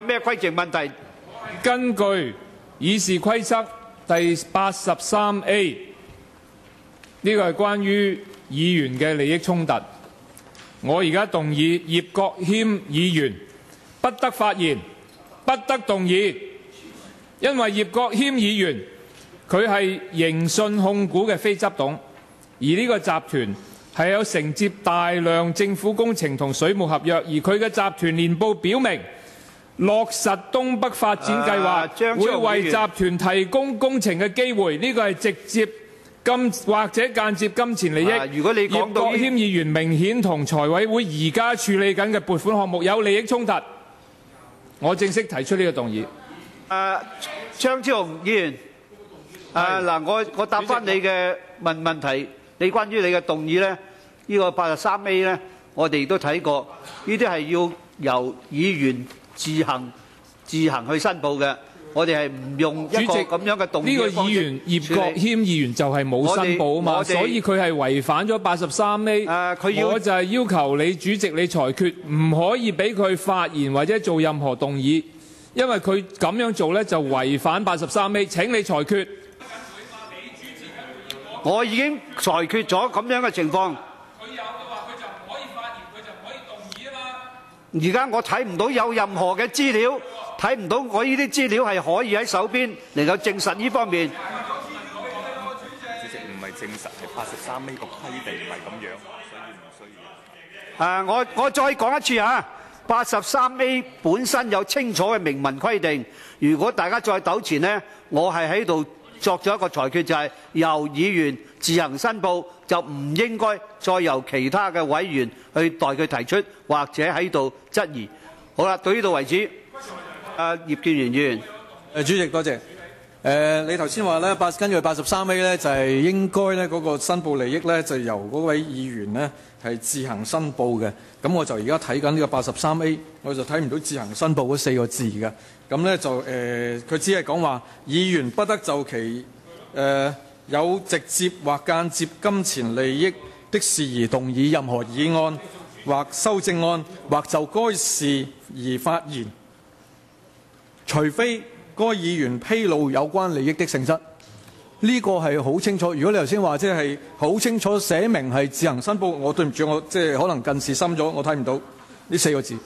咩規程問題？根據議事規則第83A， 呢個係關於議員嘅利益衝突。我而家動議葉國謙議員不得發言，不得動議，因為葉國謙議員佢係盈信控股嘅非執董，而呢個集團係有承接大量政府工程同水務合約，而佢嘅集團年報表明，落實東北發展計劃會為集團提供工程嘅機會，呢個係直接或者間接金錢利益。如果你講到葉國謙議員明顯同財委會而家處理緊嘅撥款項目有利益衝突，我正式提出呢個動議。張超雄議員，我答翻你嘅問題，你關於你嘅動議呢，呢個83A呢，我哋都睇過，呢啲係要由議員自行去申報嘅，我哋係唔用一個咁樣嘅動議嘅方式處理。呢個議員葉國謙議員就係冇申報啊嘛，所以佢係違反咗83A。我就係要求你主席你裁決，唔可以俾佢發言或者做任何動議，因為佢咁樣做呢就違反83A。請你裁決。我已經裁決咗咁樣嘅情況。而家我睇唔到有任何嘅資料，睇唔到我呢啲資料係可以喺手邊能夠證實呢方面。主席唔係證實，係83A個規定唔係咁樣，所以唔需要。我再講一次啊，83A 本身有清楚嘅明文規定，如果大家再糾纏呢，我係喺度作咗一個裁決，就係由議員自行申報，就唔應該再由其他嘅委員去代佢提出或者喺度質疑。好啦，到呢度為止。葉建源議員，主席多謝。你頭先話咧，根據83A 咧，就係應該咧嗰個申報利益咧，就由嗰位議員咧係自行申報嘅。咁我就而家睇緊呢個83A，我就睇唔到自行申報嗰4個字嘅。咁咧就佢只係講話議員不得就其有直接或間接金錢利益的事宜動議任何議案或修正案，或就該事而發言，除非該議員披露有關利益的性質。呢個係好清楚。如果你頭先話即係好清楚寫明係自行申報，我對唔住，我即係可能近視深咗，我睇唔到呢4個字。